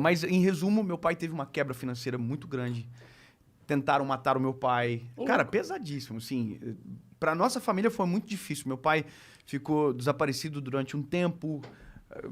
Mas, em resumo, meu pai teve uma quebra financeira muito grande. Tentaram matar o meu pai. Cara, pesadíssimo, assim. Pra nossa família foi muito difícil. Meu pai ficou desaparecido durante um tempo.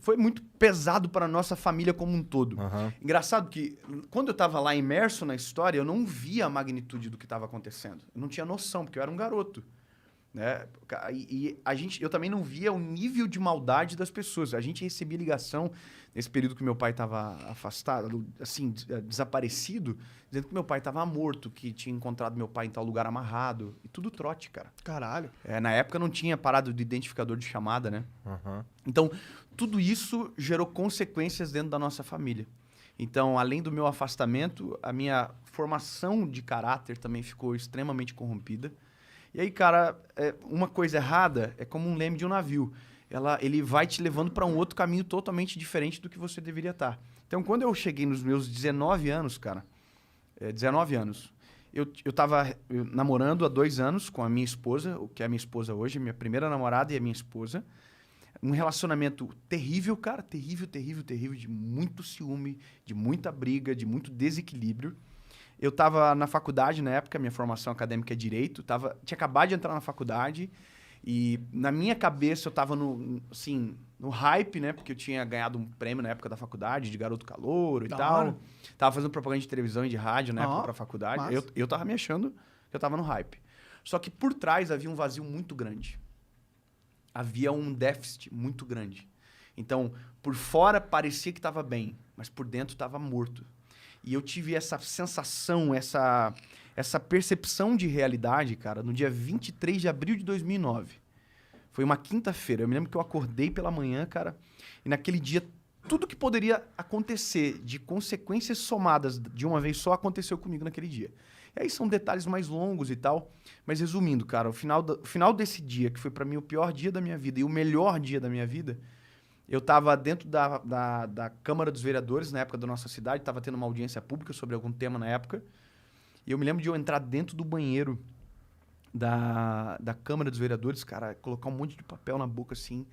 Foi muito pesado para nossa família como um todo. Aham. Engraçado que, quando eu estava lá imerso na história, eu não via a magnitude do que estava acontecendo. Eu não tinha noção, porque eu era um garoto. Né? Eu também não via o nível de maldade das pessoas. A gente recebia ligação nesse período que meu pai estava afastado, assim, desaparecido, dizendo que meu pai estava morto, que tinha encontrado meu pai em tal lugar amarrado. E tudo trote, cara. Caralho. Na época não tinha parado de identificador de chamada, né? Aham. Então, tudo isso gerou consequências dentro da nossa família. Então, além do meu afastamento, a minha formação de caráter também ficou extremamente corrompida. E aí, cara, uma coisa errada é como um leme de um navio. Ele vai te levando para um outro caminho totalmente diferente do que você deveria estar. Então, quando eu cheguei nos meus 19 anos, cara, 19 anos, eu tava namorando há 2 anos com a minha esposa, o que é a minha esposa hoje, minha primeira namorada e a minha esposa. Um relacionamento terrível, cara, terrível, terrível, terrível, de muito ciúme, de muita briga, de muito desequilíbrio. Eu estava na faculdade na época, minha formação acadêmica é Direito, tinha acabado de entrar na faculdade e na minha cabeça eu estava no hype, né? Porque eu tinha ganhado um prêmio na época da faculdade, de garoto calouro e Da tal. hora. Tava fazendo propaganda de televisão e de rádio na época pra faculdade. Massa. Eu tava me achando que eu tava no hype. Só que por trás havia um vazio muito grande. Havia um déficit muito grande. Então, por fora parecia que estava bem, mas por dentro estava morto. E eu tive essa sensação, essa percepção de realidade, cara, no dia 23 de abril de 2009. Foi uma quinta-feira. Eu me lembro que eu acordei pela manhã, cara, e naquele dia tudo que poderia acontecer de consequências somadas de uma vez só aconteceu comigo naquele dia. E aí são detalhes mais longos e tal. Mas resumindo, cara, o final desse dia, que foi pra mim o pior dia da minha vida e o melhor dia da minha vida, eu tava dentro da Câmara dos Vereadores, na época da nossa cidade, tava tendo uma audiência pública sobre algum tema na época. E eu me lembro de eu entrar dentro do banheiro da Câmara dos Vereadores, cara, colocar um monte de papel na boca, assim,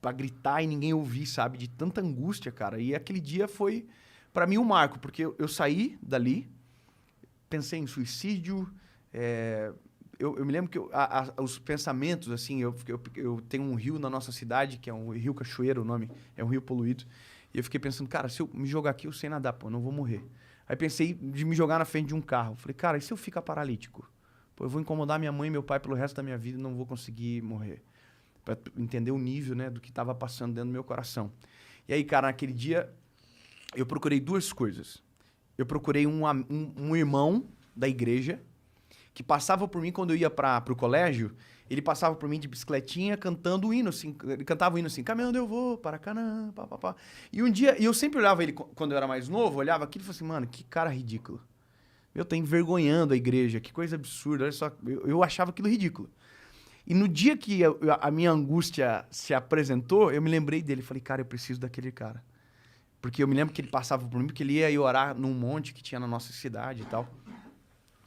pra gritar e ninguém ouvir, sabe? De tanta angústia, cara. E aquele dia foi, pra mim, um marco, porque eu saí dali, pensei em suicídio. Eu me lembro que os pensamentos, assim, eu tenho um rio na nossa cidade, que é um rio Cachoeira, o nome, é um rio poluído. E eu fiquei pensando, cara, se eu me jogar aqui, eu sei nadar, pô, eu não vou morrer. Aí pensei de me jogar na frente de um carro. Falei, cara, e se eu ficar paralítico? Pô, eu vou incomodar minha mãe e meu pai pelo resto da minha vida e não vou conseguir morrer. Pra entender o nível, né, do que estava passando dentro do meu coração. E aí, cara, naquele dia, eu procurei 2 coisas. Eu procurei um irmão da igreja que passava por mim quando eu ia pro colégio. Ele passava por mim de bicicletinha cantando o hino, assim. Ele cantava o hino assim, caminhando eu vou, Paracanã, papapá. E um dia, eu sempre olhava ele, quando eu era mais novo, olhava aquilo e falava assim, mano, que cara ridículo. Eu tô envergonhando a igreja, que coisa absurda. Olha só, eu achava aquilo ridículo. E no dia que a minha angústia se apresentou, eu me lembrei dele. Falei, cara, eu preciso daquele cara. Porque eu me lembro que ele passava por mim, porque ele ia ir orar num monte que tinha na nossa cidade e tal.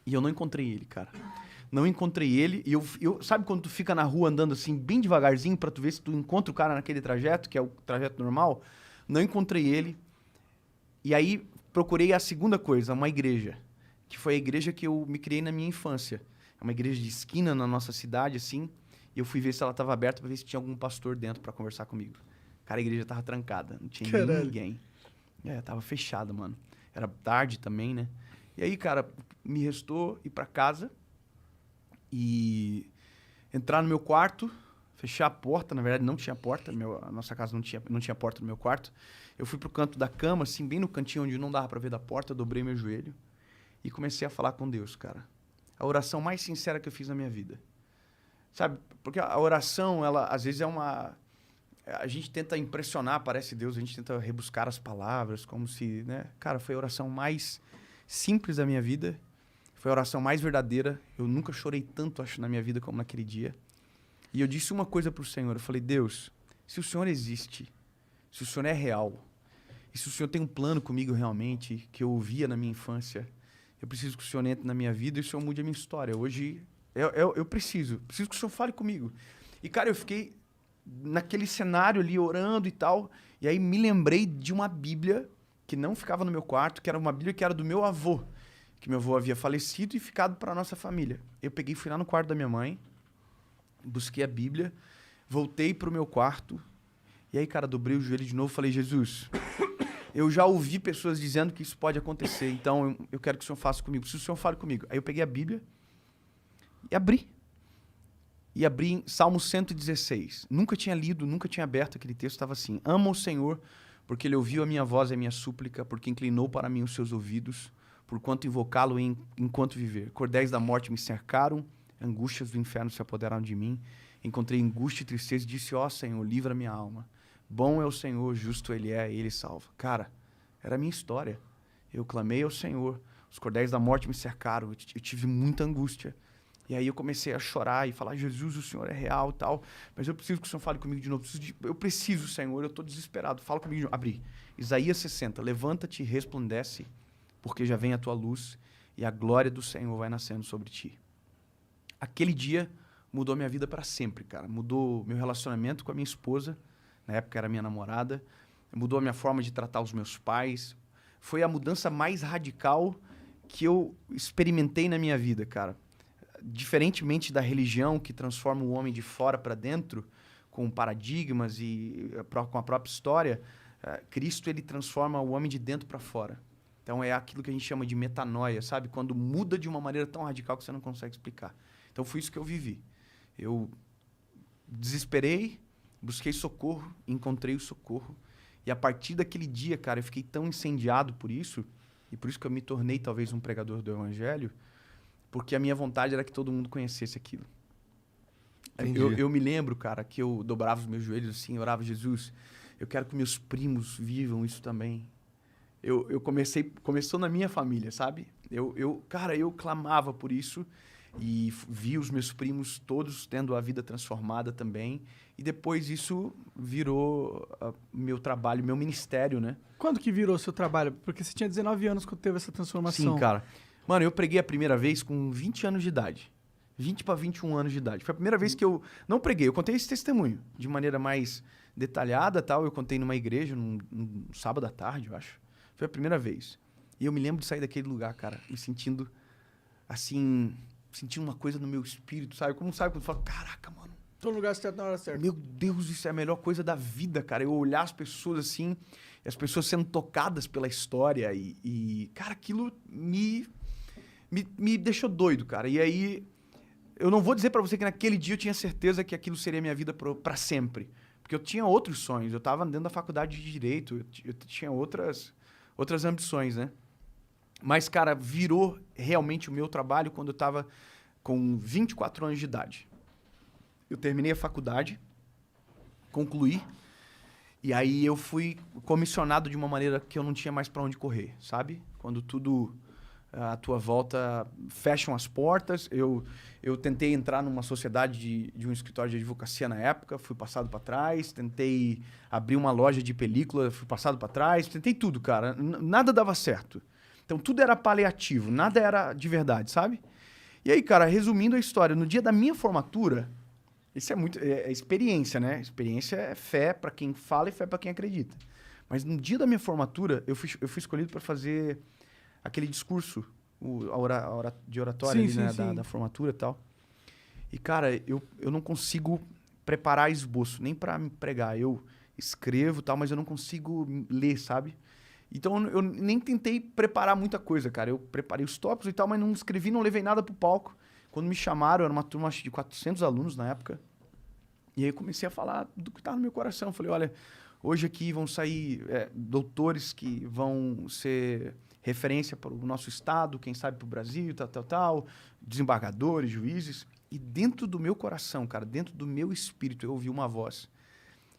E eu não encontrei ele, cara. Não encontrei ele. E eu sabe quando tu fica na rua andando assim, bem devagarzinho, pra tu ver se tu encontra o cara naquele trajeto, que é o trajeto normal? Não encontrei ele. E aí procurei a segunda coisa, uma igreja. Que foi a igreja que eu me criei na minha infância. É uma igreja de esquina na nossa cidade, assim. E eu fui ver se ela estava aberta para ver se tinha algum pastor dentro para conversar comigo. Cara, a igreja tava trancada. Não tinha ninguém. Tava fechada, mano. Era tarde também, né? E aí, cara, me restou ir para casa e entrar no meu quarto, fechar a porta. Na verdade, não tinha porta. A nossa casa não tinha porta no meu quarto. Eu fui pro canto da cama, assim, bem no cantinho onde não dava para ver da porta. Eu dobrei meu joelho e comecei a falar com Deus, cara. A oração mais sincera que eu fiz na minha vida. Sabe? Porque a oração, ela, às vezes, é uma... A gente tenta impressionar, parece Deus, a gente tenta rebuscar as palavras, como se, né? Cara, foi a oração mais simples da minha vida. Foi a oração mais verdadeira. Eu nunca chorei tanto, acho, na minha vida como naquele dia. E eu disse uma coisa pro Senhor. Eu falei, Deus, se o Senhor existe, se o Senhor é real, e se o Senhor tem um plano comigo realmente, que eu ouvia na minha infância, eu preciso que o Senhor entre na minha vida e o Senhor mude a minha história. Hoje, eu preciso que o Senhor fale comigo. E, cara, eu fiquei naquele cenário ali, orando e tal, E aí me lembrei de uma Bíblia que não ficava no meu quarto, que era uma Bíblia que era do meu avô, que meu avô havia falecido e ficado para nossa família. Eu peguei, fui lá no quarto da minha mãe, busquei a Bíblia, voltei pro meu quarto, e aí, cara, dobrei o joelho de novo e falei, Jesus, eu já ouvi pessoas dizendo que isso pode acontecer, então eu quero que o Senhor faça comigo, preciso que o Senhor fale comigo. Aí eu peguei a Bíblia e abri. E abri em Salmo 116. Nunca tinha lido, nunca tinha aberto aquele texto, estava assim, ama o Senhor, porque ele ouviu a minha voz e a minha súplica, porque inclinou para mim os seus ouvidos, porquanto invocá-lo enquanto viver. Cordéis da morte me cercaram, angústias do inferno se apoderaram de mim. Encontrei angústia e tristeza e disse, ó Senhor, livra minha alma. Bom é o Senhor, justo ele é, ele salva. Cara, era a minha história. Eu clamei ao Senhor, os cordéis da morte me cercaram, eu tive muita angústia. E aí eu comecei a chorar e falar, Jesus, o Senhor é real e tal, mas eu preciso que o Senhor fale comigo de novo. Eu preciso, Senhor, eu estou desesperado, fala comigo de novo. Abri. Isaías 60, levanta-te e resplandece, porque já vem a tua luz e a glória do Senhor vai nascendo sobre ti. Aquele dia mudou minha vida para sempre, cara. Mudou meu relacionamento com a minha esposa, na época era minha namorada, mudou a minha forma de tratar os meus pais. Foi a mudança mais radical que eu experimentei na minha vida, cara. Diferentemente da religião que transforma o homem de fora para dentro, com paradigmas e com a própria história, Cristo ele transforma o homem de dentro para fora. Então é aquilo que a gente chama de metanoia, sabe? Quando muda de uma maneira tão radical que você não consegue explicar. Então foi isso que eu vivi. Eu desesperei, busquei socorro, encontrei o socorro. E a partir daquele dia, cara, eu fiquei tão incendiado por isso, e por isso que eu me tornei talvez um pregador do evangelho, porque a minha vontade era que todo mundo conhecesse aquilo. Eu me lembro, cara, que eu dobrava os meus joelhos assim, orava, Jesus, eu quero que meus primos vivam isso também. Começou na minha família, sabe? Cara, eu clamava por isso e vi os meus primos todos tendo a vida transformada também. E depois isso virou meu trabalho, meu ministério, né? Quando que virou seu trabalho? Porque você tinha 19 anos quando teve essa transformação. Sim, cara. Mano, eu preguei a primeira vez com 20 anos de idade. 20 para 21 anos de idade. Foi a primeira vez que eu não preguei. Eu contei esse testemunho de maneira mais detalhada, tal. Eu contei numa igreja, num sábado à tarde, eu acho. Foi a primeira vez. E eu me lembro de sair daquele lugar, cara, me sentindo, assim, sentindo uma coisa no meu espírito, sabe? Como sabe quando fala, caraca, mano. Tô no lugar certo na hora certa. Meu Deus, isso é a melhor coisa da vida, cara. Eu olhar as pessoas assim, e as pessoas sendo tocadas pela história cara, aquilo me deixou doido, cara. E aí, eu não vou dizer pra você que naquele dia eu tinha certeza que aquilo seria minha vida pra sempre. Porque eu tinha outros sonhos. Eu tava dentro da faculdade de Direito. Eu tinha outras ambições, né? Mas, cara, virou realmente o meu trabalho quando eu tava com 24 anos de idade. Eu terminei a faculdade, concluí, e aí eu fui comissionado de uma maneira que eu não tinha mais pra onde correr, sabe? Quando tudo à tua volta fecham as portas. Eu tentei entrar numa sociedade de um escritório de advocacia na época, fui passado para trás. Tentei abrir uma loja de película, fui passado para trás. Tentei tudo, cara. Nada dava certo. Então tudo era paliativo, nada era de verdade, sabe? E aí, cara, resumindo a história, no dia da minha formatura, isso é muito experiência, né? Experiência é fé para quem fala e fé para quem acredita. Mas no dia da minha formatura, eu fui escolhido para fazer aquele discurso de oratória sim, ali, sim, né? sim. Da formatura e tal. E, cara, eu não consigo preparar esboço, nem para me pregar. Eu escrevo e tal, mas eu não consigo ler, sabe? Então, eu nem tentei preparar muita coisa, cara. Eu preparei os tópicos e tal, mas não escrevi, não levei nada pro palco. Quando me chamaram, era uma turma acho, de 400 alunos na época. E aí eu comecei a falar do que estava no meu coração. Falei, olha, hoje aqui vão sair doutores que vão ser referência para o nosso estado, quem sabe para o Brasil, tal, desembargadores, juízes. E dentro do meu coração, cara, dentro do meu espírito, eu ouvi uma voz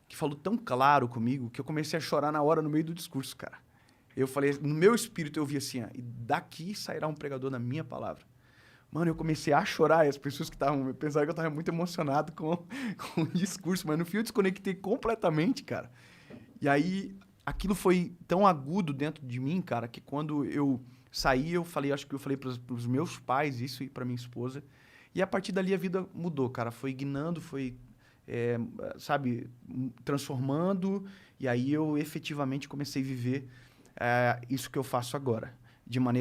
que falou tão claro comigo que eu comecei a chorar na hora, no meio do discurso, cara. Eu falei, no meu espírito eu ouvi assim, e daqui sairá um pregador na minha palavra. Mano, eu comecei a chorar e as pessoas que estavam... Pensaram que eu estava muito emocionado com o discurso, mas no fim eu desconectei completamente, cara. E aí, aquilo foi tão agudo dentro de mim, cara, que quando eu saí, eu falei, acho que eu falei para os meus pais isso e para minha esposa. E a partir dali a vida mudou, cara. Foi guinando, foi sabe, transformando. E aí eu efetivamente comecei a viver isso que eu faço agora, de maneira